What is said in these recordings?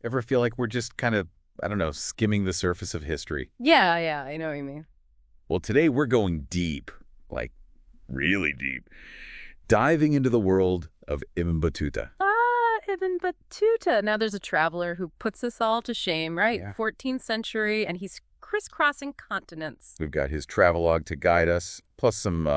Ever feel like we're just kind of, I don't know, skimming the surface of history? Yeah, yeah, I know what you mean. Well, today we're going deep, like really deep, diving into the world of Ibn Battuta. Ibn Battuta. Now there's a traveler who puts us all to shame, right? Yeah. 14th century, and he's crisscrossing continents. We've got his travelogue to guide us, plus some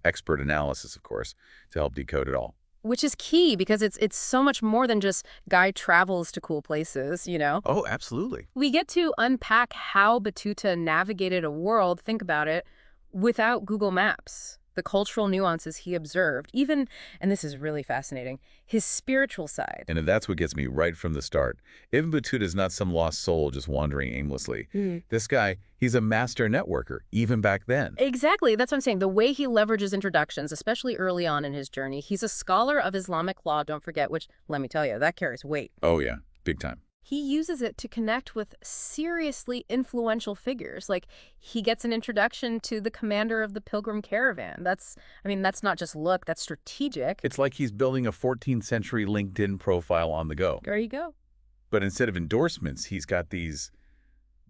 expert analysis, of course, to help decode it all. Which is key because it's so much more than just guy travels to cool places, you know? Oh, absolutely. We get to unpack how Battuta navigated a world, think about it, without Google Maps. The cultural nuances he observed, even, and this is really fascinating, his spiritual side. And that's what gets me right from the start. Ibn Battuta is not some lost soul just wandering aimlessly. This guy, he's a master networker, even back then. Exactly. That's what I'm saying. The way he leverages introductions, especially early on in his journey. He's a scholar of Islamic law, don't forget, which, let me tell you, that carries weight. Oh, yeah, big time. He uses it to connect with seriously influential figures. Like, he gets an introduction to the commander of the Pilgrim Caravan. That's not just luck, that's strategic. It's like he's building a 14th century LinkedIn profile on the go. There you go. But instead of endorsements, he's got these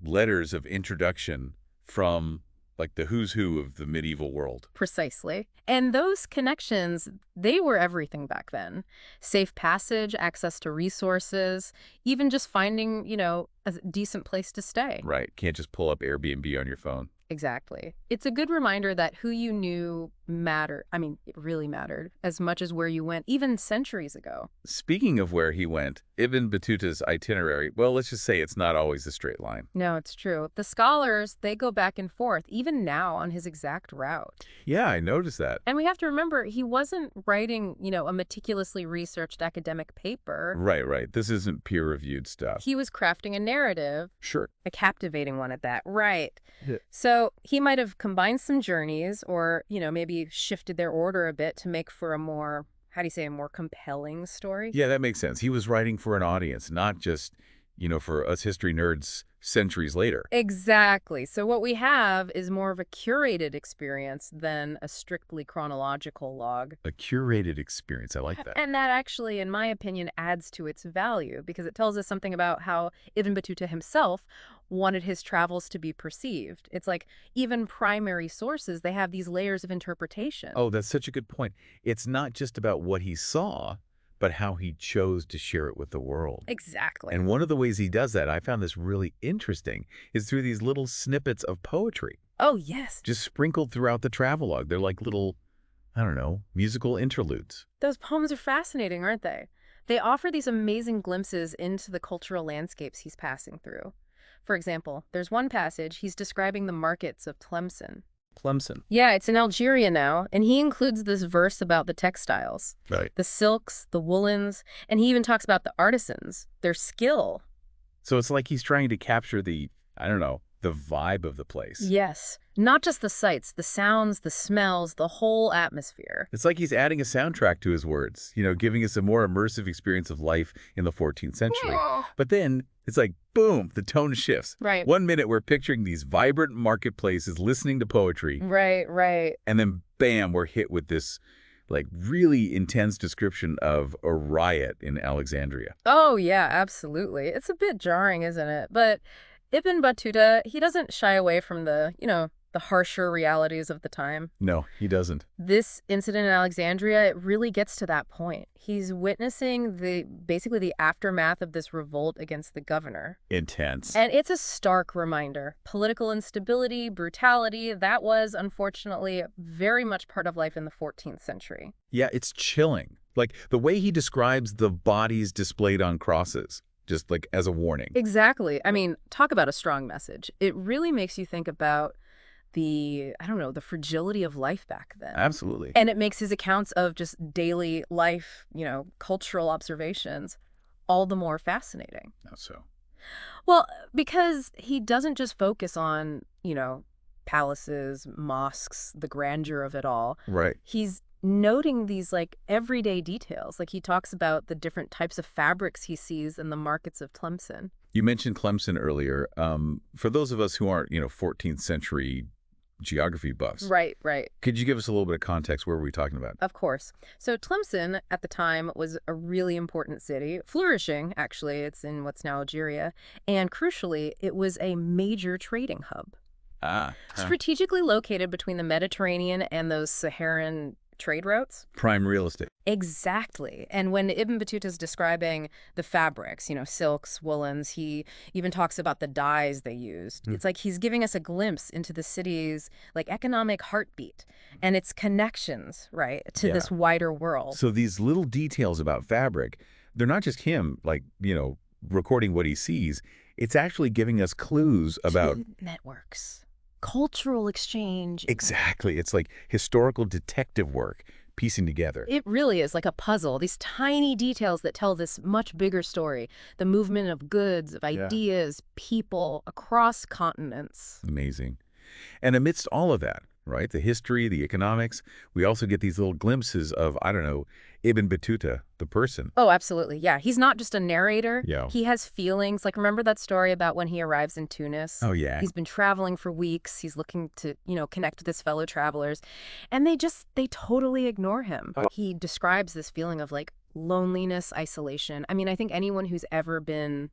letters of introduction from like the who's who of the medieval world. Precisely. And those connections, they were everything back then. Safe passage, access to resources, even just finding, a decent place to stay. Right. Can't just pull up Airbnb on your phone. Exactly. It's a good reminder that who you knew mattered. It really mattered as much as where you went, even centuries ago. Speaking of where he went, Ibn Battuta's itinerary, well, let's just say it's not always a straight line. No, it's true. The scholars, they go back and forth, even now on his exact route. Yeah, I noticed that. And we have to remember, he wasn't writing, a meticulously researched academic paper. Right. This isn't peer-reviewed stuff. He was crafting a narrative. Sure. A captivating one at that. Right. Yeah. So he might have combined some journeys or, maybe shifted their order a bit to make for a more, a more compelling story? Yeah, that makes sense. He was writing for an audience, not just, for us history nerds centuries later. Exactly. So what we have is more of a curated experience than a strictly chronological log. A curated experience. I like that. And that actually, in my opinion, adds to its value because it tells us something about how Ibn Battuta himself wanted his travels to be perceived. It's like even primary sources, they have these layers of interpretation. Oh, that's such a good point. It's not just about what he saw, but how he chose to share it with the world. Exactly. And one of the ways he does that, I found this really interesting, is through these little snippets of poetry. Oh, yes. Just sprinkled throughout the travelogue. They're like little, I don't know, musical interludes. Those poems are fascinating, aren't they? They offer these amazing glimpses into the cultural landscapes he's passing through. For example, there's one passage he's describing the markets of Tlemcen. Tlemcen. Yeah, it's in Algeria now, and he includes this verse about the textiles. Right. The silks, the woolens, and he even talks about the artisans, their skill. So it's like he's trying to capture the, I don't know, the vibe of the place. Yes, not just the sights, the sounds, the smells, the whole atmosphere. It's like he's adding a soundtrack to his words, giving us a more immersive experience of life in the 14th century. But then it's like, boom, the tone shifts. Right. 1 minute we're picturing these vibrant marketplaces, listening to poetry. Right. And then, bam, we're hit with this like really intense description of a riot in Alexandria. Oh, yeah, absolutely. It's a bit jarring, isn't it? But Ibn Battuta, he doesn't shy away from the harsher realities of the time. No, he doesn't. This incident in Alexandria, it really gets to that point. He's witnessing basically the aftermath of this revolt against the governor. Intense. And it's a stark reminder. Political instability, brutality, that was, unfortunately, very much part of life in the 14th century. Yeah, it's chilling. Like the way he describes the bodies displayed on crosses. Just like as a warning. Exactly. Talk about a strong message. It really makes you think about the fragility of life back then. Absolutely. And it makes his accounts of just daily life, cultural observations, all the more fascinating. How so? Well, because he doesn't just focus on, palaces, mosques, the grandeur of it all. Right. He's noting these everyday details. Like he talks about the different types of fabrics he sees in the markets of Tlemcen. You mentioned Tlemcen earlier. For those of us who aren't, 14th century geography buffs. Right, right. Could you give us a little bit of context? Where were we talking about? Of course. So Tlemcen at the time was a really important city, flourishing, actually. It's in what's now Algeria. And crucially, it was a major trading hub. Huh. Strategically located between the Mediterranean and those Saharan trade routes. Prime real estate. Exactly. And when Ibn Battuta is describing the fabrics, silks, woolens, he even talks about the dyes they used. Hmm. It's like he's giving us a glimpse into the city's economic heartbeat and its connections, right, to this wider world. So these little details about fabric, they're not just him, recording what he sees. It's actually giving us clues about Trade networks, cultural exchange. exactly. It's like historical detective work piecing together. It really is like a puzzle, these tiny details that tell this much bigger story, the movement of goods, of ideas, people across continents. Amazing. And amidst all of that, right, the history, the economics, we also get these little glimpses of, I don't know, Ibn Battuta, the person. Oh, absolutely. Yeah. He's not just a narrator. Yeah. He has feelings. Remember that story about when he arrives in Tunis? Oh, yeah. He's been traveling for weeks. He's looking to, connect with his fellow travelers. And they totally ignore him. He describes this feeling of loneliness, isolation. I mean, I think anyone who's ever been,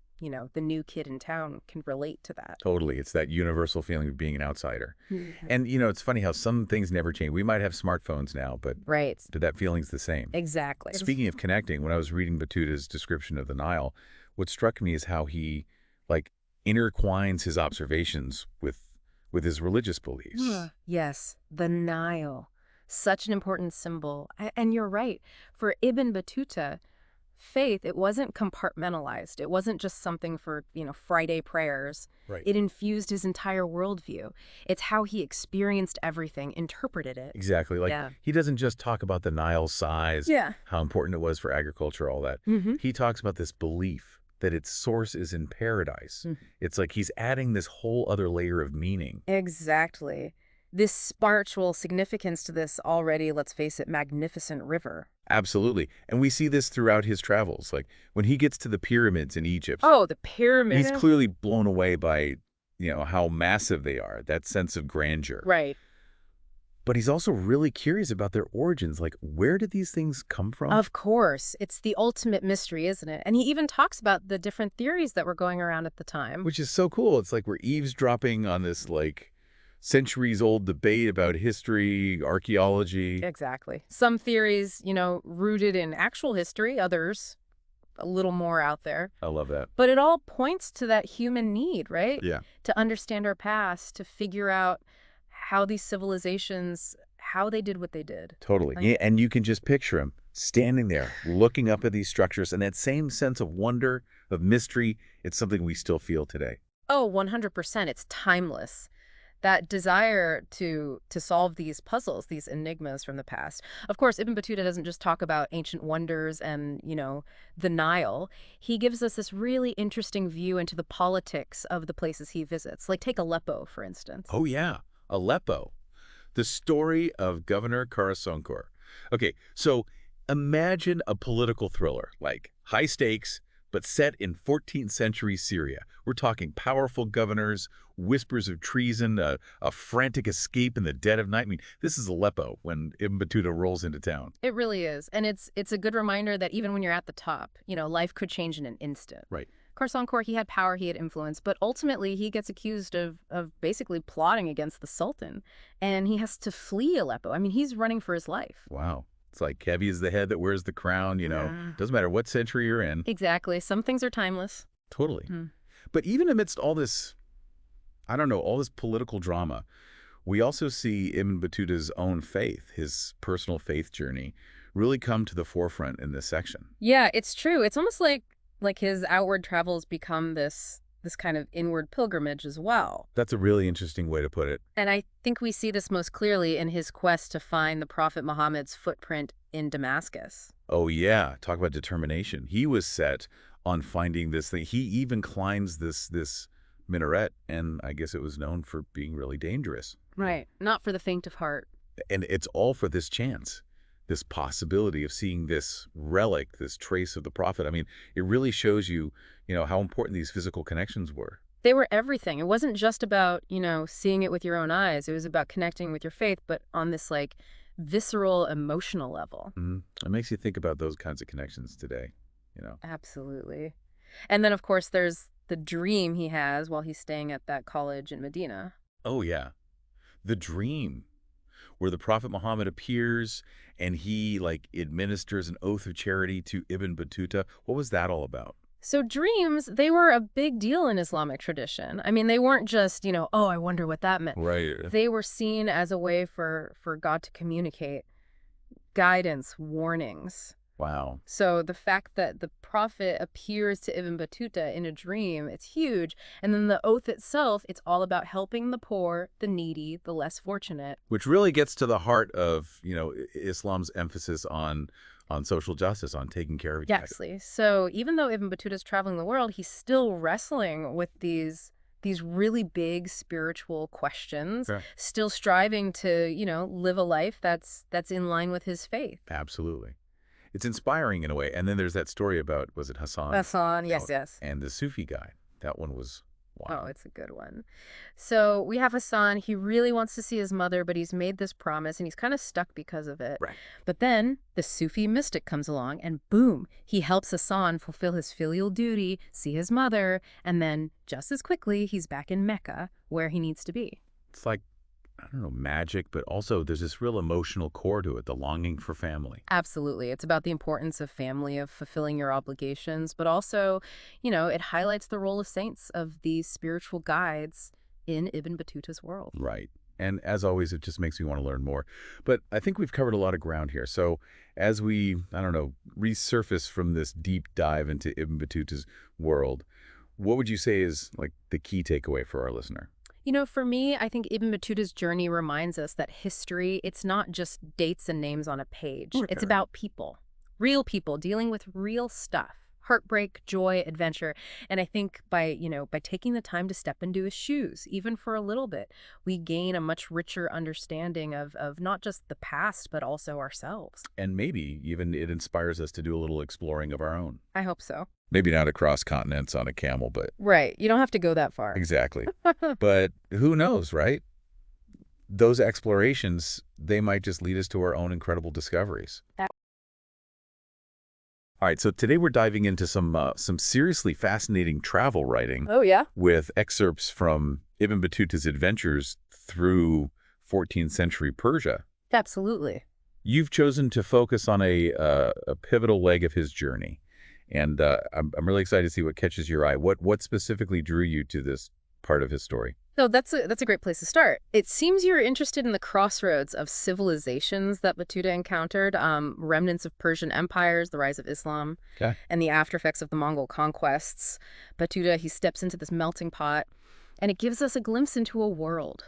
the new kid in town can relate to that. Totally. It's that universal feeling of being an outsider. Mm-hmm. And, it's funny how some things never change. We might have smartphones now, but Right. that feeling's the same. Exactly. Speaking of connecting, when I was reading Battuta's description of the Nile, what struck me is how he, intertwines his observations with his religious beliefs. Yes, the Nile. Such an important symbol. And you're right. For Ibn Battuta, faith, it wasn't compartmentalized. It wasn't just something for, Friday prayers. Right. It infused his entire worldview. It's how he experienced everything, interpreted it. Exactly. He doesn't just talk about the Nile's size, how important it was for agriculture, all that. Mm-hmm. He talks about this belief that its source is in paradise. It's like he's adding this whole other layer of meaning. Exactly. This spiritual significance to this already, let's face it, magnificent river. Absolutely. And we see this throughout his travels. When he gets to the pyramids in Egypt. Oh, the pyramids. He's clearly blown away by, how massive they are, that sense of grandeur. Right. But he's also really curious about their origins. Where did these things come from? Of course. It's the ultimate mystery, isn't it? And he even talks about the different theories that were going around at the time. Which is so cool. It's like we're eavesdropping on this, centuries-old debate about history, archaeology. Exactly. Some theories, rooted in actual history, others a little more out there. I love that. But it all points to that human need, right? Yeah. To understand our past, to figure out how these civilizations, how they did what they did. Totally. Yeah, and you can just picture him standing there, looking up at these structures, and that same sense of wonder, of mystery, it's something we still feel today. Oh, 100%. It's timeless. That desire to solve these puzzles, these enigmas from the past. Of course, Ibn Battuta doesn't just talk about ancient wonders and, the Nile. He gives us this really interesting view into the politics of the places he visits. Take Aleppo, for instance. Oh, yeah. Aleppo. The story of Governor Karasonkor. Okay, so imagine a political thriller, high stakes, but set in 14th century Syria. We're talking powerful governors, whispers of treason, a frantic escape in the dead of night. I mean, this is Aleppo when Ibn Battuta rolls into town. It really is. And it's a good reminder that even when you're at the top, life could change in an instant. Right. Karasonkor, he had power, he had influence, but ultimately he gets accused of basically plotting against the Sultan, and he has to flee Aleppo. I mean, he's running for his life. Wow. It's heavy is the head that wears the crown, Doesn't matter what century you're in. Exactly. Some things are timeless. Totally. But even amidst all this, all this political drama, we also see Ibn Battuta's own faith, his personal faith journey, really come to the forefront in this section. Yeah, it's true. It's almost like his outward travels become this kind of inward pilgrimage as well. That's a really interesting way to put it. And I think we see this most clearly in his quest to find the Prophet Muhammad's footprint in Damascus. Oh, yeah. Talk about determination. He was set on finding this thing. He even climbs this minaret, and I guess it was known for being really dangerous. Right. Not for the faint of heart. And it's all for this chance, this possibility of seeing this relic, this trace of the Prophet. I mean, it really shows you, how important these physical connections were. They were everything. It wasn't just about, seeing it with your own eyes. It was about connecting with your faith, but on this like visceral, emotional level. It makes you think about those kinds of connections today, you know? Absolutely. And then, of course, there's the dream he has while he's staying at that college in Medina. Oh, yeah. The dream, where the Prophet Muhammad appears and he, like, administers an oath of charity to Ibn Battuta. What was that all about? So dreams, they were a big deal in Islamic tradition. I mean, they weren't just, oh, I wonder what that meant. Right. They were seen as a way for God to communicate guidance, warnings. Wow. So the fact that the prophet appears to Ibn Battuta in a dream, it's huge. And then the oath itself, it's all about helping the poor, the needy, the less fortunate. Which really gets to the heart of, Islam's emphasis on social justice, on taking care of each other. Exactly. So even though Ibn Battuta is traveling the world, he's still wrestling with these really big spiritual questions, Yeah. still striving to, live a life that's in line with his faith. Absolutely. It's inspiring in a way. And then there's that story about, was it Hassan? Hassan, yes, yes. And the Sufi guy. That one was Oh, wild. it's a good one. So we have Hassan. He really wants to see his mother, but he's made this promise and he's kind of stuck because of it. Right. But then the Sufi mystic comes along and boom, he helps Hassan fulfill his filial duty, see his mother, and then just as quickly, he's back in Mecca where he needs to be. It's like, I don't know, magic, but also there's this real emotional core to it, the longing for family. Absolutely. It's about the importance of family, of fulfilling your obligations, but also, it highlights the role of saints, of these spiritual guides in Ibn Battuta's world. Right. And as always, it just makes me want to learn more. But I think we've covered a lot of ground here. So as we, I don't know, resurface from this deep dive into Ibn Battuta's world, what would you say is like the key takeaway for our listener? For me, I think Ibn Battuta's journey reminds us that history, it's not just dates and names on a page. It's Okay. about people, real people dealing with real stuff, heartbreak, joy, adventure. And I think by taking the time to step into his shoes, even for a little bit, we gain a much richer understanding of not just the past, but also ourselves. And maybe even it inspires us to do a little exploring of our own. I hope so. Maybe not across continents on a camel, but Right. You don't have to go that far. exactly. But who knows, right? Those explorations, they might just lead us to our own incredible discoveries. All right, so today we're diving into some seriously fascinating travel writing Oh, yeah? with excerpts from Ibn Battuta's adventures through 14th century Persia. Absolutely. You've chosen to focus on a pivotal leg of his journey, and I'm really excited to see what catches your eye. What specifically drew you to this part of his story? So that's a great place to start. It seems you're interested in the crossroads of civilizations that Battuta encountered, remnants of Persian empires, the rise of Islam, Okay. and the aftereffects of the Mongol conquests. Battuta, he steps into this melting pot, and it gives us a glimpse into a world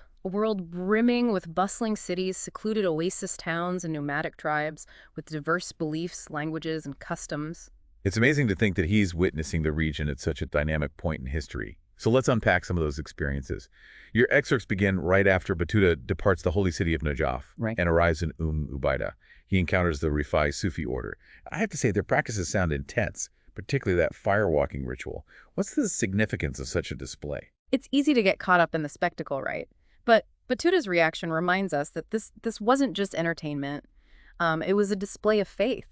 brimming with bustling cities, secluded oasis towns, and nomadic tribes with diverse beliefs, languages, and customs. It's amazing to think that he's witnessing the region at such a dynamic point in history. So let's unpack some of those experiences. Your excerpts begin right after Battuta departs the holy city of Najaf and arrives in Ubaida. He encounters the Rifai Sufi order. I have to say, their practices sound intense, particularly that firewalking ritual. What's the significance of such a display? It's easy to get caught up in the spectacle, right? But Battuta's reaction reminds us that this wasn't just entertainment. It was a display of faith.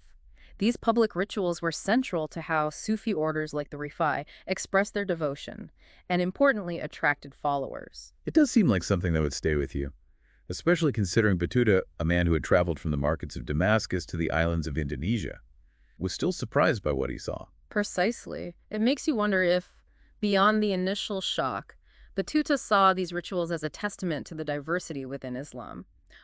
These public rituals were central to how Sufi orders like the Rifai expressed their devotion and, importantly, attracted followers. It does seem like something that would stay with you, especially considering Battuta, a man who had traveled from the markets of Damascus to the islands of Indonesia, was still surprised by what he saw. Precisely. It makes you wonder if, beyond the initial shock, Battuta saw these rituals as a testament to the diversity within Islam,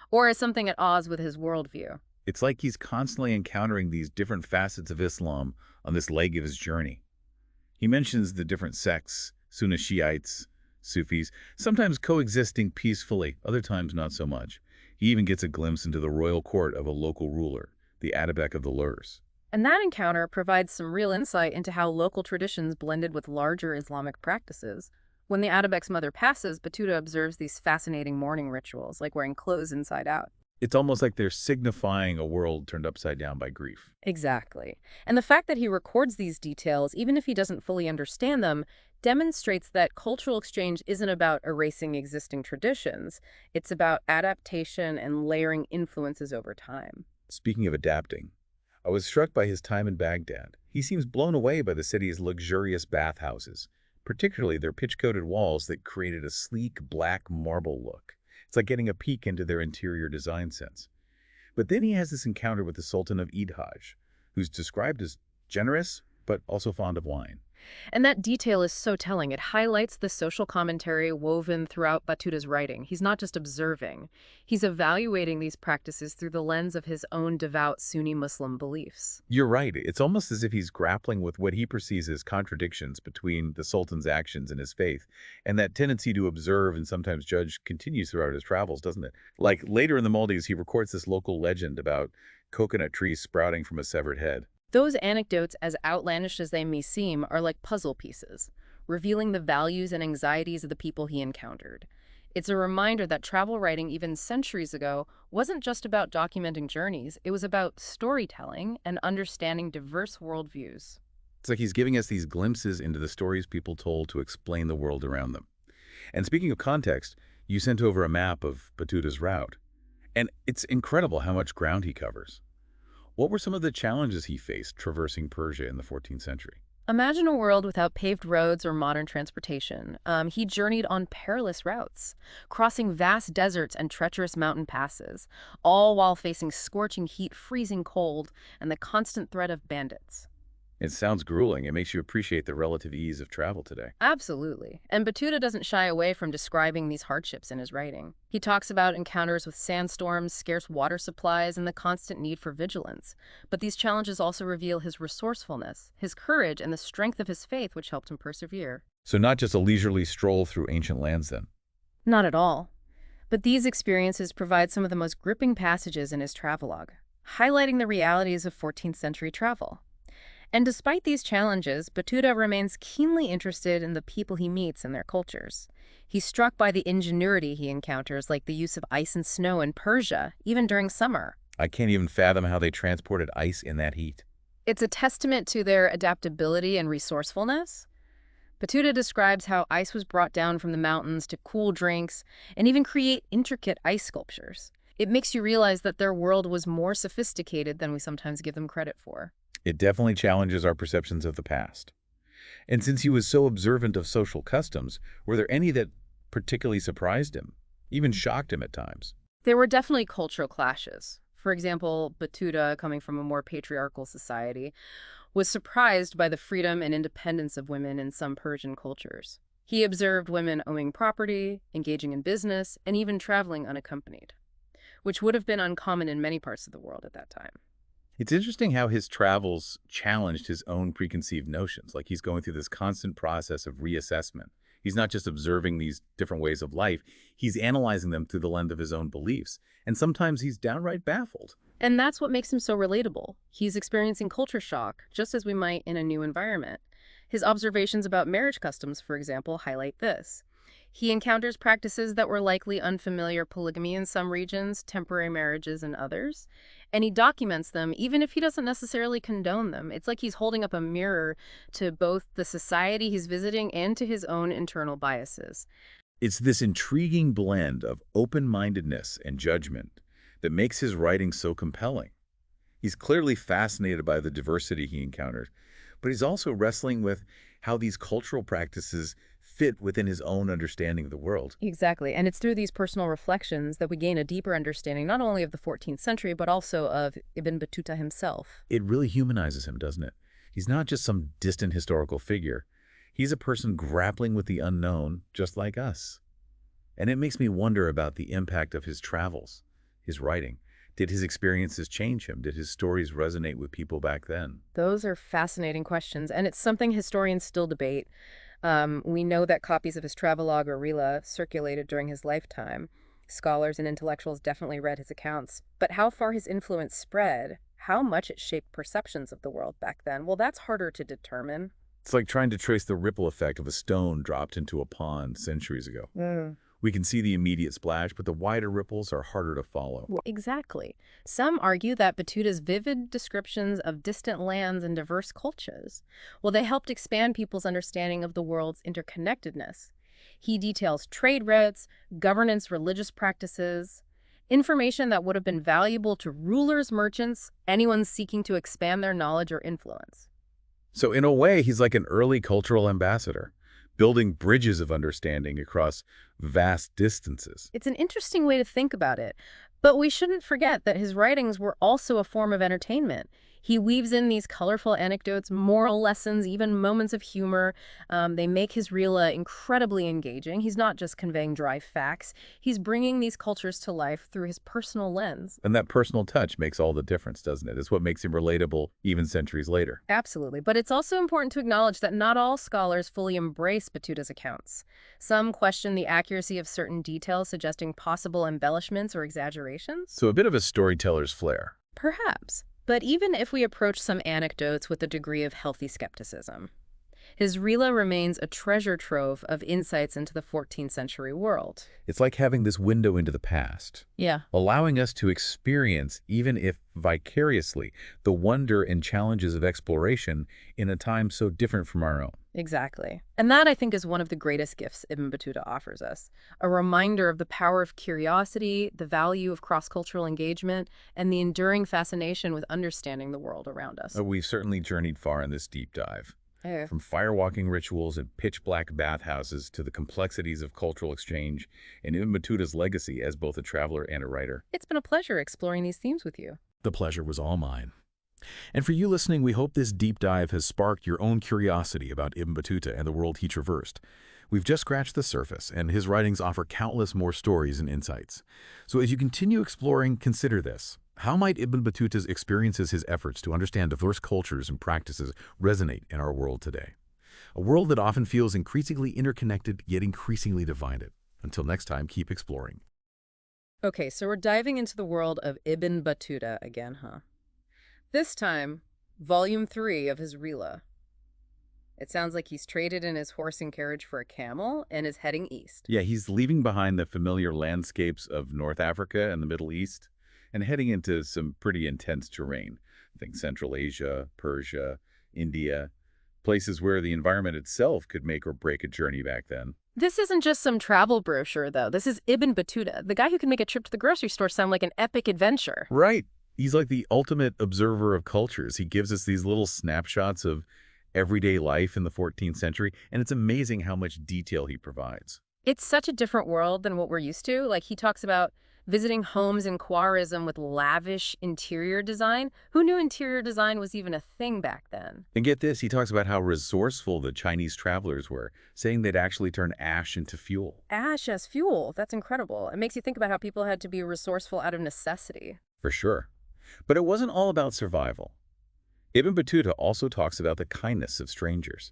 or as something at odds with his worldview. It's like he's constantly encountering these different facets of Islam on this leg of his journey. He mentions the different sects, Sunni Shiites, Sufis, sometimes coexisting peacefully, other times not so much. He even gets a glimpse into the royal court of a local ruler, the Atabek of the Lurs. And that encounter provides some real insight into how local traditions blended with larger Islamic practices. When the Atabek's mother passes, Battuta observes these fascinating mourning rituals, like wearing clothes inside out. It's almost like they're signifying a world turned upside down by grief. Exactly. And the fact that he records these details, even if he doesn't fully understand them, demonstrates that cultural exchange isn't about erasing existing traditions. It's about adaptation and layering influences over time. Speaking of adapting, I was struck by his time in Baghdad. He seems blown away by the city's luxurious bathhouses, particularly their pitch-coated walls that created a sleek black marble look. It's like getting a peek into their interior design sense. But then he has this encounter with the Sultan of Idhaj, who's described as generous but also fond of wine. And that detail is so telling. It highlights the social commentary woven throughout Battuta's writing. He's not just observing, he's evaluating these practices through the lens of his own devout Sunni Muslim beliefs. You're right. It's almost as if he's grappling with what he perceives as contradictions between the Sultan's actions and his faith. And that tendency to observe and sometimes judge continues throughout his travels, doesn't it? Like later in the Maldives, he records this local legend about coconut trees sprouting from a severed head. Those anecdotes, as outlandish as they may seem, are like puzzle pieces, revealing the values and anxieties of the people he encountered. It's a reminder that travel writing, even centuries ago, wasn't just about documenting journeys, it was about storytelling and understanding diverse worldviews. It's like he's giving us these glimpses into the stories people told to explain the world around them. And speaking of context, you sent over a map of Battuta's route. And it's incredible how much ground he covers. What were some of the challenges he faced traversing Persia in the 14th century? Imagine a world without paved roads or modern transportation. He journeyed on perilous routes, crossing vast deserts and treacherous mountain passes, all while facing scorching heat, freezing cold, and the constant threat of bandits. It sounds grueling. It makes you appreciate the relative ease of travel today. Absolutely. And Battuta doesn't shy away from describing these hardships in his writing. He talks about encounters with sandstorms, scarce water supplies, and the constant need for vigilance. But these challenges also reveal his resourcefulness, his courage, and the strength of his faith, which helped him persevere. So not just a leisurely stroll through ancient lands then. Not at all. But these experiences provide some of the most gripping passages in his travelogue, highlighting the realities of 14th century travel. And despite these challenges, Battuta remains keenly interested in the people he meets and their cultures. He's struck by the ingenuity he encounters, like the use of ice and snow in Persia, even during summer. I can't even fathom how they transported ice in that heat. It's a testament to their adaptability and resourcefulness. Battuta describes how ice was brought down from the mountains to cool drinks and even create intricate ice sculptures. It makes you realize that their world was more sophisticated than we sometimes give them credit for. It definitely challenges our perceptions of the past. And since he was so observant of social customs, were there any that particularly surprised him, even shocked him at times? There were definitely cultural clashes. For example, Battuta, coming from a more patriarchal society, was surprised by the freedom and independence of women in some Persian cultures. He observed women owning property, engaging in business, and even traveling unaccompanied, which would have been uncommon in many parts of the world at that time. It's interesting how his travels challenged his own preconceived notions. Like he's going through this constant process of reassessment. He's not just observing these different ways of life, he's analyzing them through the lens of his own beliefs. And sometimes he's downright baffled. And that's what makes him so relatable. He's experiencing culture shock, just as we might in a new environment. His observations about marriage customs, for example, highlight this. He encounters practices that were likely unfamiliar: polygamy in some regions, temporary marriages in others, and he documents them even if he doesn't necessarily condone them. It's like he's holding up a mirror to both the society he's visiting and to his own internal biases. It's this intriguing blend of open-mindedness and judgment that makes his writing so compelling. He's clearly fascinated by the diversity he encounters, but he's also wrestling with how these cultural practices fit within his own understanding of the world. Exactly, and it's through these personal reflections that we gain a deeper understanding not only of the 14th century, but also of Ibn Battuta himself. It really humanizes him, doesn't it? He's not just some distant historical figure. He's a person grappling with the unknown, just like us. And it makes me wonder about the impact of his travels, his writing. Did his experiences change him? Did his stories resonate with people back then? Those are fascinating questions, and it's something historians still debate. We know that copies of his travelogue or Rila circulated during his lifetime. Scholars and intellectuals definitely read his accounts. But how far his influence spread, how much it shaped perceptions of the world back then, well, that's harder to determine. It's like trying to trace the ripple effect of a stone dropped into a pond centuries ago. We can see the immediate splash, but the wider ripples are harder to follow. Well, exactly. Some argue that Batuta's vivid descriptions of distant lands and diverse cultures, well, they helped expand people's understanding of the world's interconnectedness. He details trade routes, governance, religious practices, information that would have been valuable to rulers, merchants, anyone seeking to expand their knowledge or influence. So in a way, he's like an early cultural ambassador, building bridges of understanding across vast distances. It's an interesting way to think about it, but we shouldn't forget that his writings were also a form of entertainment. He weaves in these colorful anecdotes, moral lessons, even moments of humor. They make his Rila incredibly engaging. He's not just conveying dry facts. He's bringing these cultures to life through his personal lens. And that personal touch makes all the difference, doesn't it? It's what makes him relatable even centuries later. Absolutely. But it's also important to acknowledge that not all scholars fully embrace Batuta's accounts. Some question the accuracy of certain details, suggesting possible embellishments or exaggerations. So a bit of a storyteller's flair. Perhaps. But even if we approach some anecdotes with a degree of healthy skepticism, his Rila remains a treasure trove of insights into the 14th century world. It's like having this window into the past, Yeah. allowing us to experience, even if vicariously, the wonder and challenges of exploration in a time so different from our own. Exactly. And that, I think, is one of the greatest gifts Ibn Battuta offers us. A reminder of the power of curiosity, the value of cross-cultural engagement, and the enduring fascination with understanding the world around us. We've certainly journeyed far in this deep dive. Eh, From firewalking rituals and pitch-black bathhouses to the complexities of cultural exchange and Ibn Battuta's legacy as both a traveler and a writer. It's been a pleasure exploring these themes with you. The pleasure was all mine. And for you listening, we hope this deep dive has sparked your own curiosity about Ibn Battuta and the world he traversed. We've just scratched the surface, and his writings offer countless more stories and insights. So as you continue exploring, consider this. How might Ibn Battuta's experiences, his efforts to understand diverse cultures and practices resonate in our world today? A world that often feels increasingly interconnected, yet increasingly divided. Until next time, keep exploring. Okay, so we're diving into the world of Ibn Battuta again, huh? This time, Volume 3 of his Rila. It sounds like he's traded in his horse and carriage for a camel and is heading east. Yeah, he's leaving behind the familiar landscapes of North Africa and the Middle East and heading into some pretty intense terrain. Think Central Asia, Persia, India, places where the environment itself could make or break a journey back then. This isn't just some travel brochure, though. This is Ibn Battuta, the guy who can make a trip to the grocery store sound like an epic adventure. Right. He's like the ultimate observer of cultures. He gives us these little snapshots of everyday life in the 14th century, and it's amazing how much detail he provides. It's such a different world than what we're used to. Like, he talks about visiting homes in Khwarizm with lavish interior design. Who knew interior design was even a thing back then? And get this, he talks about how resourceful the Chinese travelers were, saying they'd actually turn ash into fuel. Ash as fuel. That's incredible. It makes you think about how people had to be resourceful out of necessity. For sure. But it wasn't all about survival. Ibn Battuta also talks about the kindness of strangers.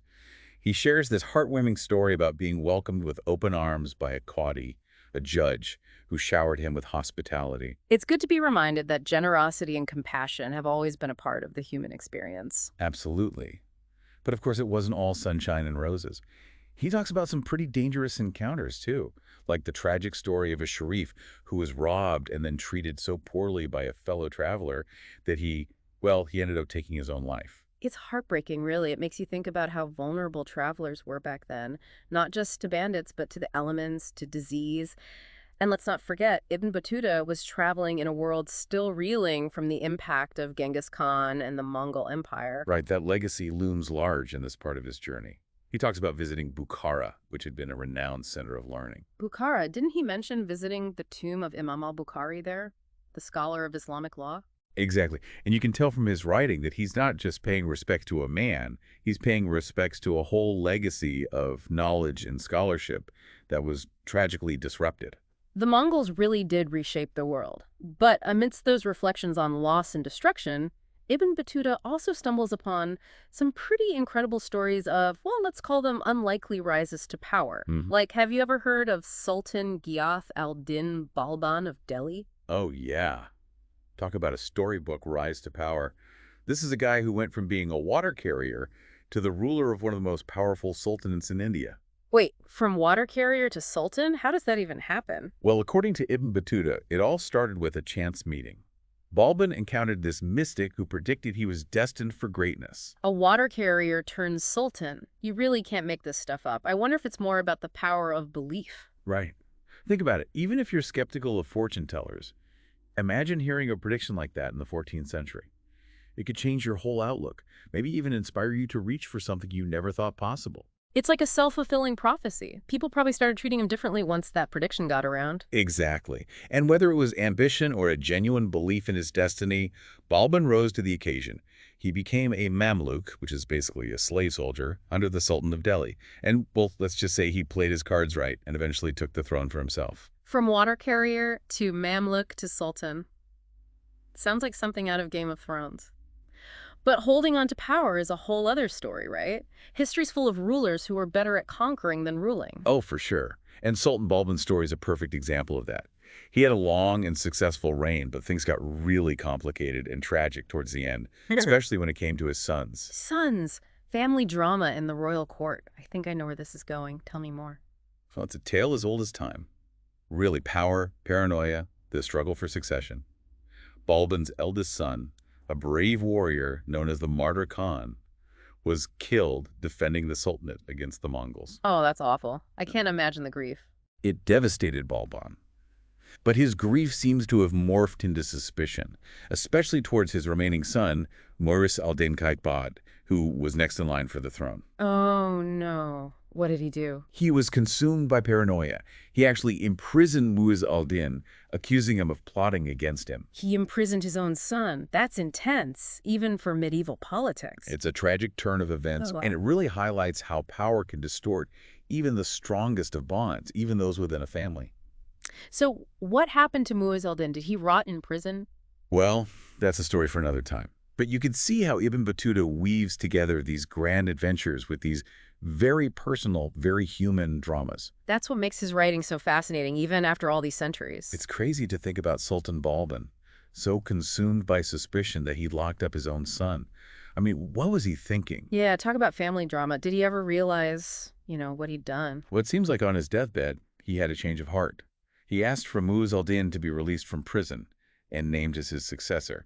He shares this heartwarming story about being welcomed with open arms by a qadi, a judge, who showered him with hospitality. It's good to be reminded that generosity and compassion have always been a part of the human experience. Absolutely. But of course, it wasn't all sunshine and roses. He talks about some pretty dangerous encounters, too, like the tragic story of a sharif who was robbed and then treated so poorly by a fellow traveler that he ended up taking his own life. It's heartbreaking, really. It makes you think about how vulnerable travelers were back then, not just to bandits, but to the elements, to disease. And let's not forget, Ibn Battuta was traveling in a world still reeling from the impact of Genghis Khan and the Mongol Empire. Right, that legacy looms large in this part of his journey. He talks about visiting Bukhara, which had been a renowned center of learning. Bukhara, didn't he mention visiting the tomb of Imam al-Bukhari there, the scholar of Islamic law? Exactly. And you can tell from his writing that he's not just paying respect to a man, he's paying respects to a whole legacy of knowledge and scholarship that was tragically disrupted. The Mongols really did reshape the world. But amidst those reflections on loss and destruction, Ibn Battuta also stumbles upon some pretty incredible stories of, well, let's call them unlikely rises to power. Like, have you ever heard of Sultan Ghiyath al-Din Balban of Delhi? Oh, yeah. Talk about a storybook rise to power. This is a guy who went from being a water carrier to the ruler of one of the most powerful sultanates in India. Wait, from water carrier to sultan? How does that even happen? Well, according to Ibn Battuta, it all started with a chance meeting. Balban encountered this mystic who predicted he was destined for greatness. A water carrier turns sultan. You really can't make this stuff up. I wonder if it's more about the power of belief. Right. Think about it. Even if you're skeptical of fortune tellers, imagine hearing a prediction like that in the 14th century. It could change your whole outlook, maybe even inspire you to reach for something you never thought possible. It's like a self-fulfilling prophecy. People probably started treating him differently once that prediction got around. Exactly. And whether it was ambition or a genuine belief in his destiny, Balban rose to the occasion. He became a Mamluk, which is basically a slave soldier, under the Sultan of Delhi. And, well, let's just say he played his cards right and eventually took the throne for himself. From water carrier to Mamluk to sultan. Sounds like something out of Game of Thrones. But holding on to power is a whole other story, right? History's full of rulers who were better at conquering than ruling. Oh, for sure. And Sultan Balban's story is a perfect example of that. He had a long and successful reign, but things got really complicated and tragic towards the end, especially when it came to his sons. Sons, family drama in the royal court. I think I know where this is going. Tell me more. Well, it's a tale as old as time. Really, power, paranoia, the struggle for succession. Balban's eldest son, a brave warrior known as the Martyr Khan, was killed defending the Sultanate against the Mongols. Oh, that's awful. I can't imagine the grief. It devastated Balban. But his grief seems to have morphed into suspicion, especially towards his remaining son, Muiz al-Din Qaitbad, who was next in line for the throne. Oh, no. What did he do? He was consumed by paranoia. He actually imprisoned Muiz al-Din, accusing him of plotting against him. He imprisoned his own son. That's intense, even for medieval politics. It's a tragic turn of events, Oh, wow. and it really highlights how power can distort even the strongest of bonds, even those within a family. So what happened to Muiz al-Din? Did he rot in prison? Well, that's a story for another time. But you can see how Ibn Battuta weaves together these grand adventures with these very personal, very human dramas. That's what makes his writing so fascinating, even after all these centuries. It's crazy to think about Sultan Balban, so consumed by suspicion that he locked up his own son. I mean, what was he thinking? Yeah, talk about family drama. Did he ever realize, what he'd done? Well, it seems like on his deathbed, he had a change of heart. He asked for Muiz al-Din to be released from prison and named as his successor.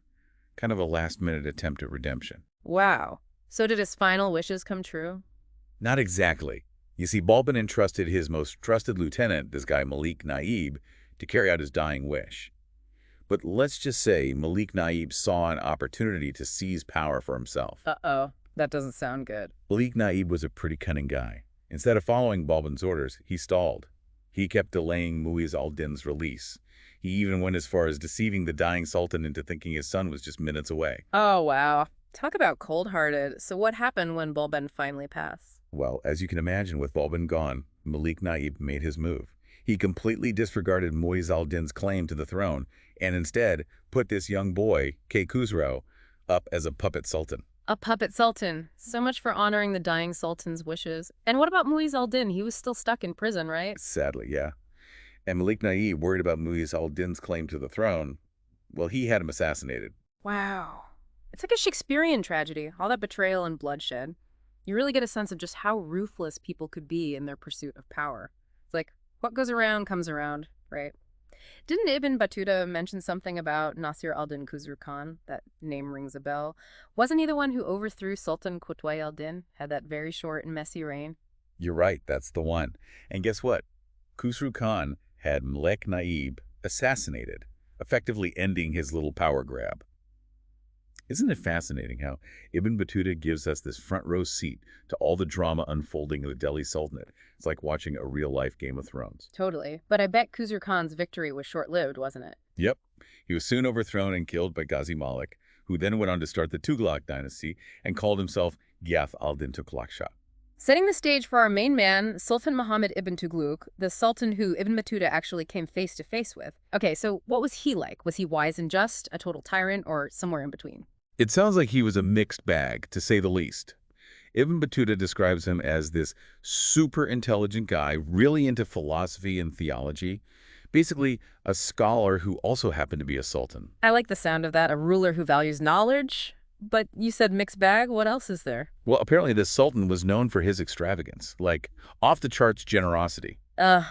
Kind of a last-minute attempt at redemption. Wow. So did his final wishes come true? Not exactly. You see, Balban entrusted his most trusted lieutenant, this guy Malik Naib, to carry out his dying wish. But let's just say Malik Naib saw an opportunity to seize power for himself. Uh-oh. That doesn't sound good. Malik Naib was a pretty cunning guy. Instead of following Balban's orders, he stalled. He kept delaying Muiz al-Din's release. He even went as far as deceiving the dying sultan into thinking his son was just minutes away. Oh, wow. Talk about cold-hearted. So what happened when Balban finally passed? Well, as you can imagine, with Balban gone, Malik Naib made his move. He completely disregarded Muiz al-Din's claim to the throne and instead put this young boy, Kay Khusro, up as a puppet sultan. A puppet sultan. So much for honoring the dying sultan's wishes. And what about Muiz al-Din? He was still stuck in prison, right? Sadly, yeah. And Malik Naib, worried about Muiz al-Din's claim to the throne, well, he had him assassinated. Wow. It's like a Shakespearean tragedy, all that betrayal and bloodshed. You really get a sense of just how ruthless people could be in their pursuit of power. It's like, what goes around comes around, right? Didn't Ibn Battuta mention something about Nasir al-Din Khusru Khan? That name rings a bell. Wasn't he the one who overthrew Sultan Qutbay al-Din, had that very short and messy reign? You're right, that's the one. And guess what? Khusru Khan had Malik Naib assassinated, effectively ending his little power grab. Isn't it fascinating how Ibn Battuta gives us this front row seat to all the drama unfolding in the Delhi Sultanate? It's like watching a real-life Game of Thrones. Totally. But I bet Khusru Khan's victory was short-lived, wasn't it? Yep. He was soon overthrown and killed by Ghazi Malik, who then went on to start the Tughlaq dynasty and called himself Ghiyath al-Din Tughlaq Shah. Setting the stage for our main man, Sultan Muhammad ibn Tughlaq, the sultan who Ibn Battuta actually came face-to-face with. Okay, so what was he like? Was he wise and just, a total tyrant, or somewhere in between? It sounds like he was a mixed bag, to say the least. Ibn Battuta describes him as this super intelligent guy, really into philosophy and theology. Basically, a scholar who also happened to be a sultan. I like the sound of that, a ruler who values knowledge, But you said mixed bag. What else is there? Well, apparently the Sultan was known for his extravagance, like off-the-charts generosity. Uh,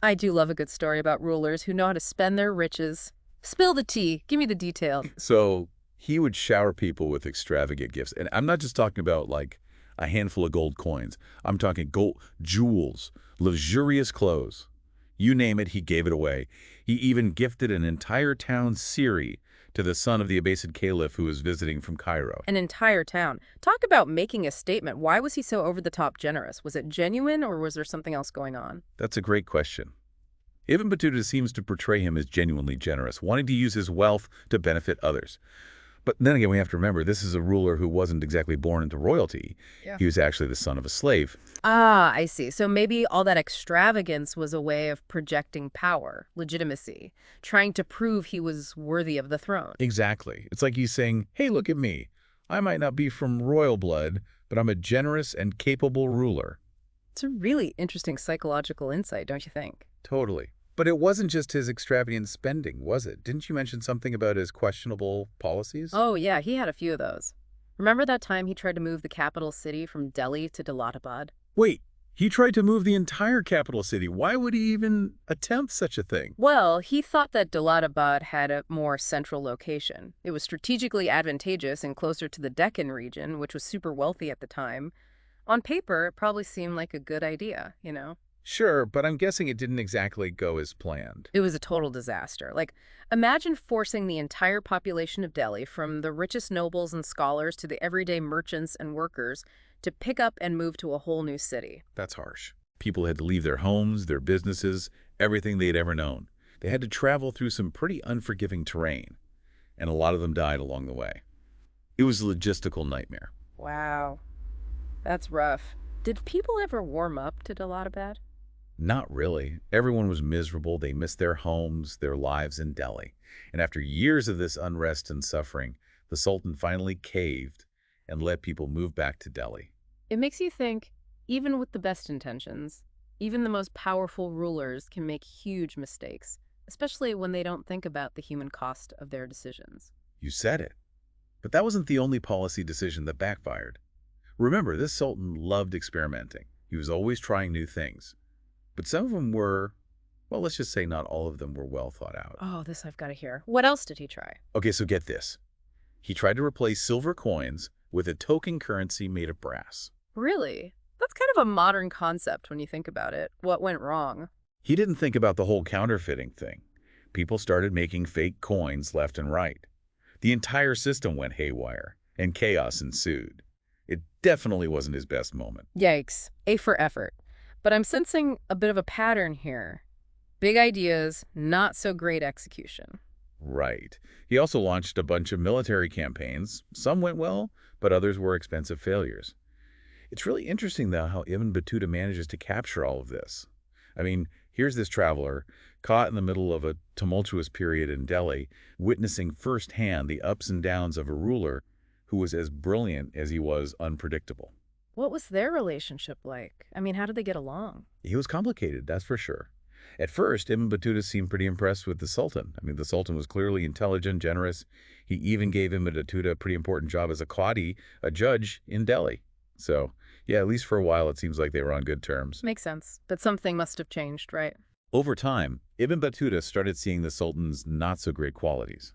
I do love a good story about rulers who know how to spend their riches. Spill the tea. Give me the details. So he would shower people with extravagant gifts. And I'm not just talking about like a handful of gold coins. I'm talking gold, jewels, luxurious clothes. You name it, he gave it away. He even gifted an entire town Siri to the son of the Abbasid Caliph who was visiting from Cairo. An entire town. Talk about making a statement. Why was he so over-the-top generous? Was it genuine, or was there something else going on? That's a great question. Ibn Battuta seems to portray him as genuinely generous, wanting to use his wealth to benefit others. But then again, we have to remember, this is a ruler who wasn't exactly born into royalty. Yeah. He was actually the son of a slave. Ah, I see. So maybe all that extravagance was a way of projecting power, legitimacy, trying to prove he was worthy of the throne. Exactly. It's like he's saying, hey, look at me. I might not be from royal blood, but I'm a generous and capable ruler. It's a really interesting psychological insight, don't you think? Totally. But it wasn't just his extravagant spending, was it? Didn't you mention something about his questionable policies? Oh, yeah, he had a few of those. Remember that time he tried to move the capital city from Delhi to Daulatabad? Wait, he tried to move the entire capital city. Why would he even attempt such a thing? Well, he thought that Daulatabad had a more central location. It was strategically advantageous and closer to the Deccan region, which was super wealthy at the time. On paper, it probably seemed like a good idea, you know? Sure, but I'm guessing it didn't exactly go as planned. It was a total disaster. Like, imagine forcing the entire population of Delhi, from the richest nobles and scholars to the everyday merchants and workers, to pick up and move to a whole new city. That's harsh. People had to leave their homes, their businesses, everything they'd ever known. They had to travel through some pretty unforgiving terrain, and a lot of them died along the way. It was a logistical nightmare. Wow, that's rough. Did people ever warm up to Daulatabad? Not really. Everyone was miserable. They missed their homes, their lives in Delhi. And after years of this unrest and suffering, the Sultan finally caved and let people move back to Delhi. It makes you think, even with the best intentions, even the most powerful rulers can make huge mistakes, especially when they don't think about the human cost of their decisions. You said it. But that wasn't the only policy decision that backfired. Remember, this Sultan loved experimenting. He was always trying new things. But some of them were, well, let's just say not all of them were well thought out. Oh, this I've got to hear. What else did he try? Okay, so get this. He tried to replace silver coins with a token currency made of brass. Really? That's kind of a modern concept when you think about it. What went wrong? He didn't think about the whole counterfeiting thing. People started making fake coins left and right. The entire system went haywire, and chaos ensued. It definitely wasn't his best moment. Yikes. A for effort. But I'm sensing a bit of a pattern here. Big ideas, not so great execution. Right. He also launched a bunch of military campaigns. Some went well, but others were expensive failures. It's really interesting, though, how Ibn Battuta manages to capture all of this. I mean, here's this traveler, caught in the middle of a tumultuous period in Delhi, witnessing firsthand the ups and downs of a ruler who was as brilliant as he was unpredictable. What was their relationship like? I mean, how did they get along? He was complicated, that's for sure. At first, Ibn Battuta seemed pretty impressed with the Sultan. I mean, the Sultan was clearly intelligent, generous. He even gave Ibn Battuta a pretty important job as a qadi, a judge in Delhi. So, yeah, at least for a while, it seems like they were on good terms. Makes sense. But something must have changed, right? Over time, Ibn Battuta started seeing the Sultan's not-so-great qualities.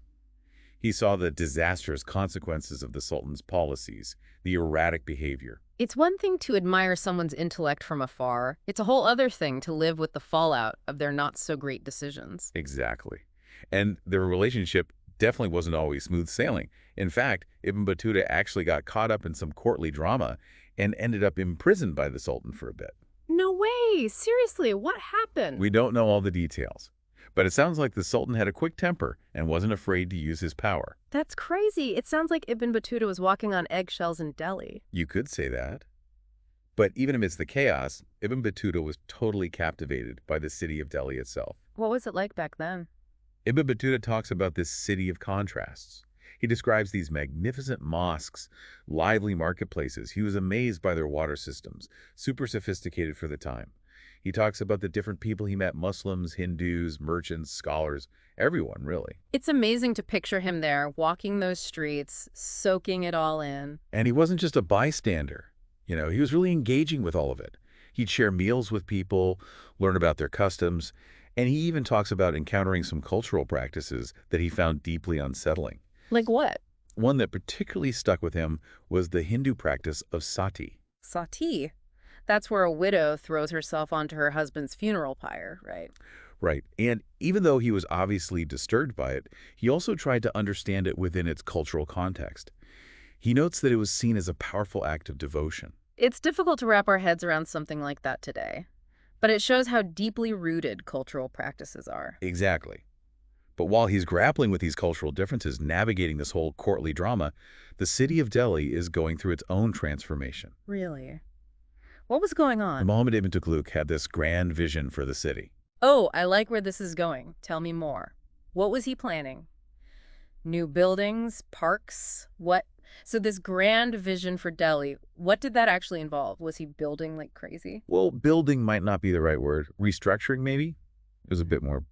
He saw the disastrous consequences of the Sultan's policies, the erratic behavior. It's one thing to admire someone's intellect from afar. It's a whole other thing to live with the fallout of their not-so-great decisions. Exactly. And their relationship definitely wasn't always smooth sailing. In fact, Ibn Battuta actually got caught up in some courtly drama and ended up imprisoned by the Sultan for a bit. No way! Seriously, what happened? We don't know all the details, but it sounds like the Sultan had a quick temper and wasn't afraid to use his power. That's crazy. It sounds like Ibn Battuta was walking on eggshells in Delhi. You could say that. But even amidst the chaos, Ibn Battuta was totally captivated by the city of Delhi itself. What was it like back then? Ibn Battuta talks about this city of contrasts. He describes these magnificent mosques, lively marketplaces. He was amazed by their water systems, super sophisticated for the time. He talks about the different people he met, Muslims, Hindus, merchants, scholars, everyone, really. It's amazing to picture him there, walking those streets, soaking it all in. And he wasn't just a bystander. He was really engaging with all of it. He'd share meals with people, learn about their customs, and he even talks about encountering some cultural practices that he found deeply unsettling. Like what? One that particularly stuck with him was the Hindu practice of sati. Sati. That's where a widow throws herself onto her husband's funeral pyre, right? Right. And even though he was obviously disturbed by it, he also tried to understand it within its cultural context. He notes that it was seen as a powerful act of devotion. It's difficult to wrap our heads around something like that today, but it shows how deeply rooted cultural practices are. Exactly. But while he's grappling with these cultural differences, navigating this whole courtly drama, the city of Delhi is going through its own transformation. Really? What was going on? Muhammad ibn Tughlaq had this grand vision for the city. Oh, I like where this is going. Tell me more. What was he planning? New buildings, parks, what? So this grand vision for Delhi, what did that actually involve? Was he building like crazy? Well, building might not be the right word. Restructuring, maybe? It was a bit more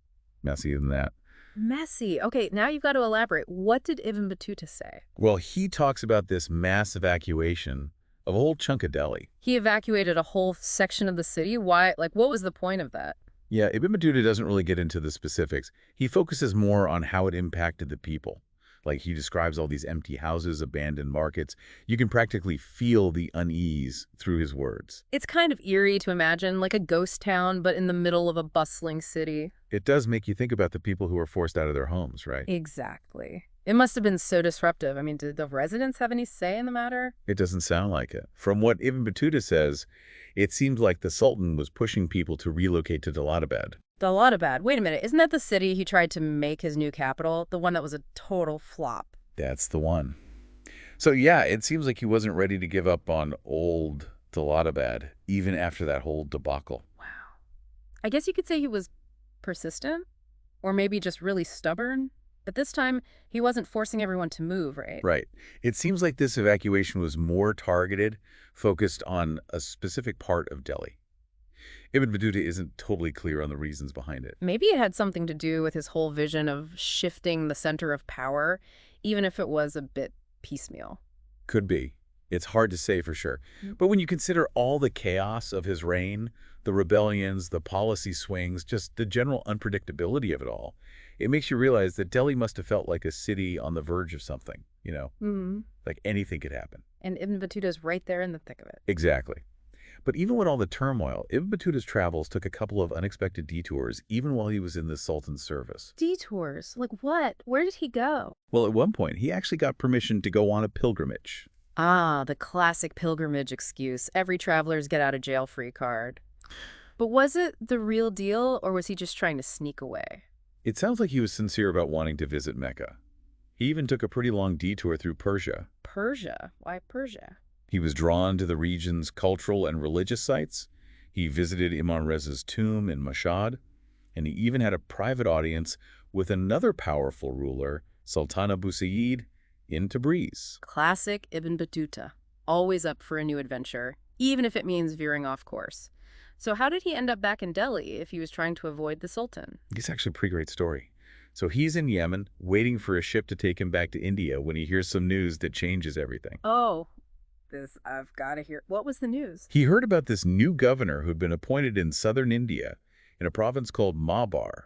messy than that. Messy. Okay, now you've got to elaborate. What did Ibn Battuta say? Well, he talks about this mass evacuation of a whole chunk of Delhi. He evacuated a whole section of the city? Why? Like, what was the point of that? Yeah, Ibn Battuta doesn't really get into the specifics. He focuses more on how it impacted the people. Like, he describes all these empty houses, abandoned markets. You can practically feel the unease through his words. It's kind of eerie to imagine, like a ghost town, but in the middle of a bustling city. It does make you think about the people who were forced out of their homes, right? Exactly. It must have been so disruptive. I mean, did the residents have any say in the matter? It doesn't sound like it. From what Ibn Battuta says, it seems like the Sultan was pushing people to relocate to Dalalabad. Dalalabad. Wait a minute. Isn't that the city he tried to make his new capital? The one that was a total flop. That's the one. So yeah, it seems like he wasn't ready to give up on old Dalalabad, even after that whole debacle. Wow. I guess you could say he was persistent, or maybe just really stubborn. But this time, he wasn't forcing everyone to move, right? Right. It seems like this evacuation was more targeted, focused on a specific part of Delhi. Ibn Battuta isn't totally clear on the reasons behind it. Maybe it had something to do with his whole vision of shifting the center of power, even if it was a bit piecemeal. Could be. It's hard to say for sure. But when you consider all the chaos of his reign, the rebellions, the policy swings, just the general unpredictability of it all, it makes you realize that Delhi must have felt like a city on the verge of something, like anything could happen. And Ibn Battuta's right there in the thick of it. Exactly. But even with all the turmoil, Ibn Battuta's travels took a couple of unexpected detours, even while he was in the Sultan's service. Detours? Like what? Where did he go? Well, at one point, he actually got permission to go on a pilgrimage. Ah, the classic pilgrimage excuse. Every traveler's get-out-of-jail-free card. But was it the real deal, or was he just trying to sneak away? It sounds like he was sincere about wanting to visit Mecca. He even took a pretty long detour through Persia. Persia? Why Persia? He was drawn to the region's cultural and religious sites. He visited Imam Reza's tomb in Mashhad, and he even had a private audience with another powerful ruler, Sultan Abu Sa'id, in Tabriz. Classic Ibn Battuta. Always up for a new adventure, even if it means veering off course. So how did he end up back in Delhi if he was trying to avoid the Sultan? It's actually a pretty great story. So he's in Yemen, waiting for a ship to take him back to India when he hears some news that changes everything. Oh, I've got to hear. What was the news? He heard about this new governor who'd been appointed in southern India in a province called Maabar.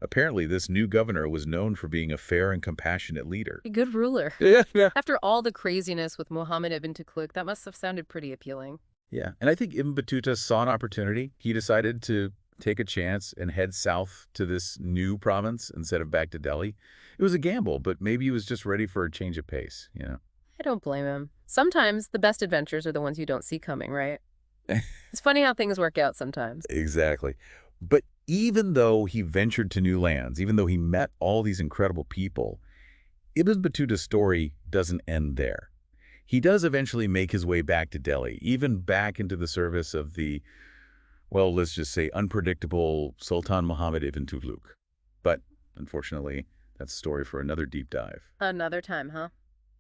Apparently, this new governor was known for being a fair and compassionate leader. A good ruler. Yeah. After all the craziness with Muhammad ibn Tughlaq, that must have sounded pretty appealing. Yeah, and I think Ibn Battuta saw an opportunity. He decided to take a chance and head south to this new province instead of back to Delhi. It was a gamble, but maybe he was just ready for a change of pace, I don't blame him. Sometimes the best adventures are the ones you don't see coming, right? It's funny how things work out sometimes. Exactly. But even though he ventured to new lands, even though he met all these incredible people, Ibn Battuta's story doesn't end there. He does eventually make his way back to Delhi, even back into the service of the, well, let's just say unpredictable Sultan Muhammad ibn Tughlaq. But unfortunately, that's a story for another deep dive. Another time, huh?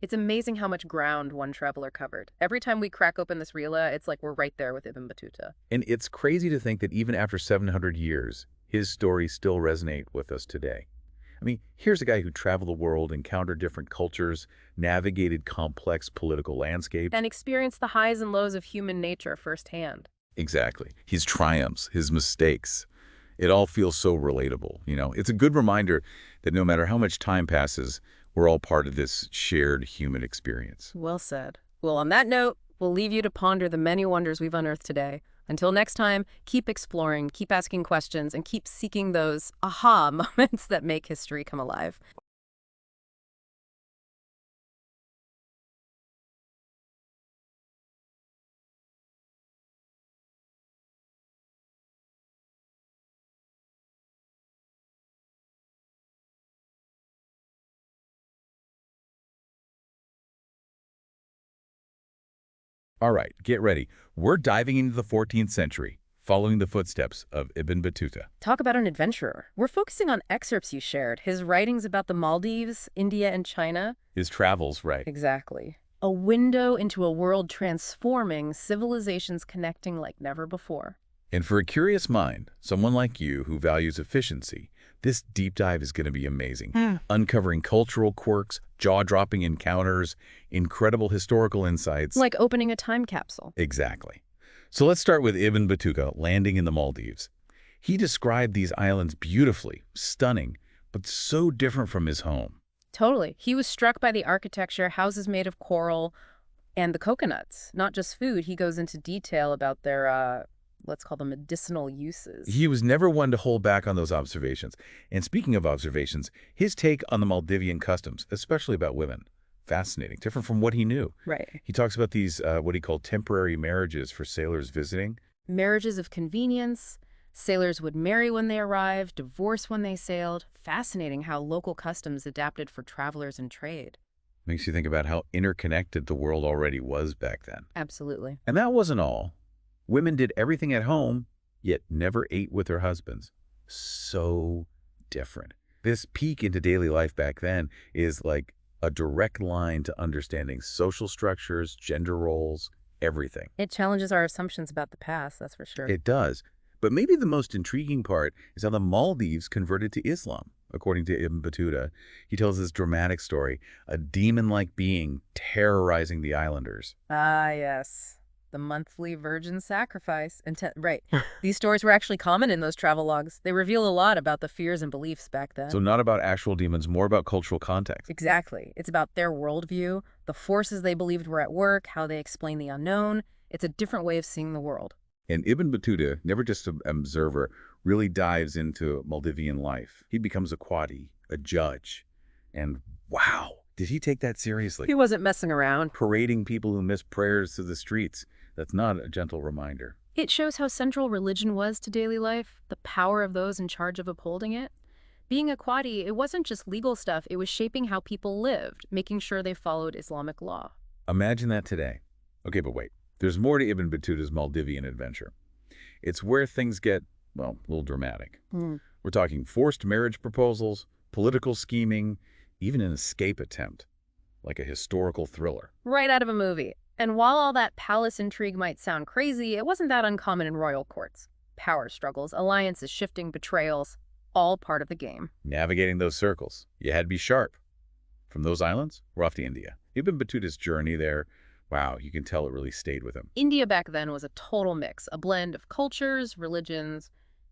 It's amazing how much ground one traveler covered. Every time we crack open this rila, it's like we're right there with Ibn Battuta. And it's crazy to think that even after 700 years, his stories still resonate with us today. I mean, here's a guy who traveled the world, encountered different cultures, navigated complex political landscapes. And experienced the highs and lows of human nature firsthand. Exactly. His triumphs, his mistakes. It all feels so relatable, you know? It's a good reminder that no matter how much time passes, we're all part of this shared human experience. Well said. Well, on that note, we'll leave you to ponder the many wonders we've unearthed today. Until next time, keep exploring, keep asking questions, and keep seeking those aha moments that make history come alive. All right, get ready. We're diving into the 14th century, following the footsteps of Ibn Battuta. Talk about an adventurer. We're focusing on excerpts you shared, his writings about the Maldives, India, and China. His travels, right? Exactly. A window into a world transforming, civilizations connecting like never before. And for a curious mind, someone like you who values efficiency, this deep dive is going to be amazing. Uncovering cultural quirks, jaw-dropping encounters, incredible historical insights. Like opening a time capsule. Exactly. So let's start with Ibn Battuta landing in the Maldives. He described these islands beautifully, stunning, but so different from his home. Totally. He was struck by the architecture, houses made of coral, and the coconuts. Not just food, he goes into detail about their, let's call them medicinal uses. He was never one to hold back on those observations. And speaking of observations, his take on the Maldivian customs, especially about women, fascinating, different from what he knew. Right. He talks about these, what he called temporary marriages for sailors visiting. Marriages of convenience. Sailors would marry when they arrived, divorce when they sailed. Fascinating how local customs adapted for travelers and trade. Makes you think about how interconnected the world already was back then. Absolutely. And that wasn't all. Women did everything at home, yet never ate with their husbands. So different. This peek into daily life back then is like a direct line to understanding social structures, gender roles, everything. It challenges our assumptions about the past, that's for sure. It does. But maybe the most intriguing part is how the Maldives converted to Islam. According to Ibn Battuta, he tells this dramatic story, a demon-like being terrorizing the islanders. Ah, yes. The monthly virgin sacrifice. Right. These stories were actually common in those travel logs. They reveal a lot about the fears and beliefs back then. So not about actual demons, more about cultural context. Exactly. It's about their worldview, the forces they believed were at work, how they explain the unknown. It's a different way of seeing the world. And Ibn Battuta, never just an observer, really dives into Maldivian life. He becomes a qadi, a judge. And wow, did he take that seriously? He wasn't messing around. Parading people who miss prayers to the streets. That's not a gentle reminder. It shows how central religion was to daily life, the power of those in charge of upholding it. Being a qadi, it wasn't just legal stuff, it was shaping how people lived, making sure they followed Islamic law. Imagine that today. Okay, but wait. There's more to Ibn Battuta's Maldivian adventure. It's where things get, well, a little dramatic. We're talking forced marriage proposals, political scheming, even an escape attempt, like a historical thriller. Right out of a movie. And while all that palace intrigue might sound crazy, it wasn't that uncommon in royal courts. Power struggles, alliances shifting, betrayals, all part of the game. Navigating those circles, you had to be sharp. From those islands, we're off to India. Ibn Battuta's journey there, wow, you can tell it really stayed with him. India back then was a total mix, a blend of cultures, religions,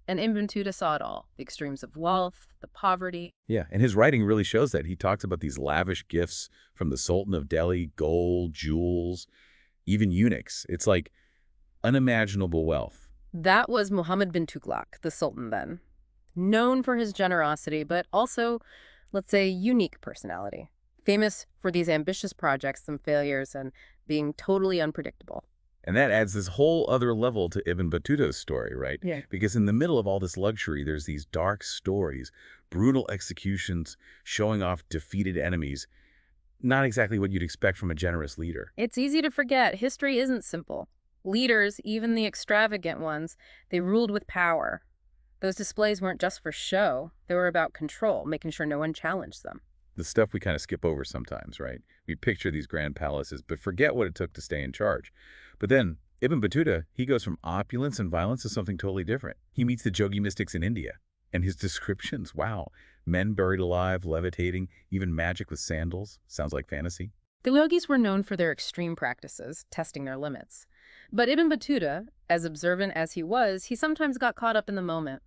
and Ibn Battuta saw it all. The extremes of wealth, the poverty. Yeah, and his writing really shows that. He talks about these lavish gifts from the Sultan of Delhi, gold, jewels, even eunuchs. It's like unimaginable wealth. That was Muhammad bin Tughlaq, the Sultan then. Known for his generosity, but also, let's say, unique personality. Famous for these ambitious projects, some failures, and being totally unpredictable. And that adds this whole other level to Ibn Battuta's story, right? Yeah. Because in the middle of all this luxury, there's these dark stories, brutal executions, showing off defeated enemies. Not exactly what you'd expect from a generous leader. It's easy to forget. History isn't simple. Leaders, even the extravagant ones, they ruled with power. Those displays weren't just for show. They were about control, making sure no one challenged them. The stuff we kind of skip over sometimes, right? We picture these grand palaces, but forget what it took to stay in charge. But then, Ibn Battuta, he goes from opulence and violence to something totally different. He meets the Jogi mystics in India. And his descriptions, wow. Men buried alive, levitating, even magic with sandals. Sounds like fantasy. The yogis were known for their extreme practices, testing their limits. But Ibn Battuta, as observant as he was, he sometimes got caught up in the moment,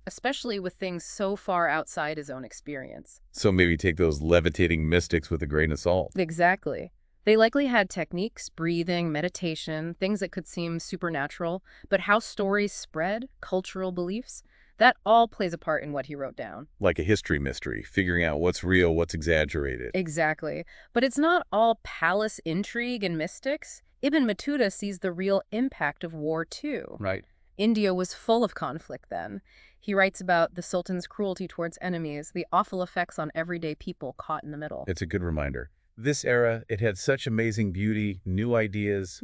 especially with things so far outside his own experience. So maybe take those levitating mystics with a grain of salt. Exactly. They likely had techniques, breathing, meditation, things that could seem supernatural, but how stories spread, cultural beliefs, that all plays a part in what he wrote down. Like a history mystery, figuring out what's real, what's exaggerated. Exactly. But it's not all palace intrigue and mystics. Ibn Battuta sees the real impact of war, too. Right. India was full of conflict then. He writes about the Sultan's cruelty towards enemies, the awful effects on everyday people caught in the middle. It's a good reminder. This era, it had such amazing beauty, new ideas,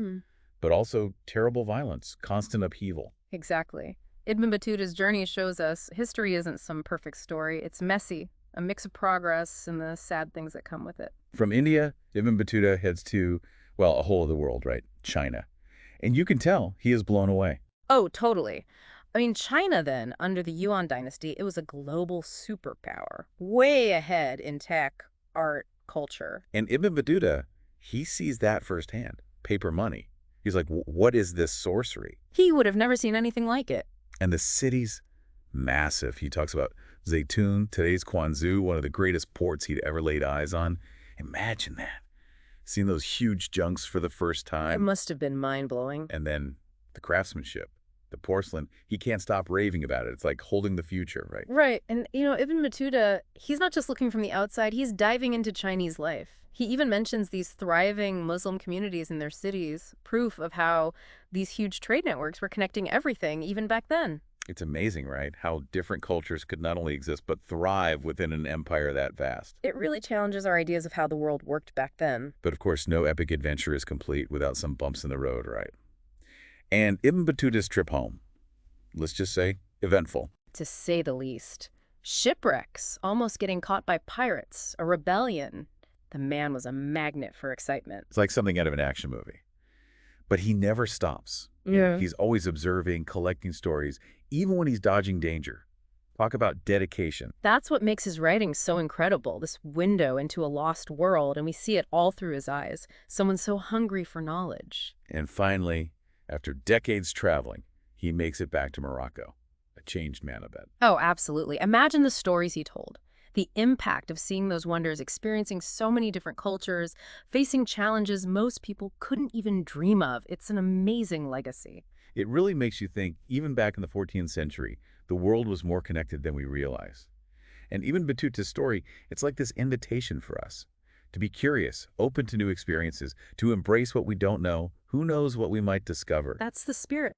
but also terrible violence, constant upheaval. Exactly. Ibn Battuta's journey shows us history isn't some perfect story. It's messy, a mix of progress and the sad things that come with it. From India, Ibn Battuta heads to, well, a whole other world, right? China. And you can tell he is blown away. Oh, totally. I mean, China then, under the Yuan dynasty, it was a global superpower, way ahead in tech, art, culture. And Ibn Battuta, he sees that firsthand. Paper money. He's like, what is this sorcery? He would have never seen anything like it. And the city's massive. He talks about Zaytun, today's Quanzhou, one of the greatest ports he'd ever laid eyes on. Imagine that. Seeing those huge junks for the first It time. must have been mind-blowing. And then the craftsmanship, the porcelain. He can't stop raving about it. It's like holding the future, right? Right. And, Ibn Battuta, he's not just looking from the outside, he's diving into Chinese life. He even mentions these thriving Muslim communities in their cities, proof of how these huge trade networks were connecting everything, even back then. It's amazing, right? How different cultures could not only exist, but thrive within an empire that vast. It really challenges our ideas of how the world worked back then. But of course, no epic adventure is complete without some bumps in the road, right? And Ibn Battuta's trip home, let's just say, eventful. To say the least. Shipwrecks, almost getting caught by pirates, a rebellion. The man was a magnet for excitement. It's like something out of an action movie. But he never stops. Yeah. He's always observing, collecting stories, even when he's dodging danger. Talk about dedication. That's what makes his writing so incredible, this window into a lost world, and we see it all through his eyes. Someone so hungry for knowledge. And finally, after decades traveling, he makes it back to Morocco. A changed man, I bet. Oh, absolutely. Imagine the stories he told. The impact of seeing those wonders, experiencing so many different cultures, facing challenges most people couldn't even dream of. It's an amazing legacy. It really makes you think, even back in the 14th century, the world was more connected than we realize. And even Battuta's story, it's like this invitation for us to be curious, open to new experiences, to embrace what we don't know. Who knows what we might discover? That's the spirit.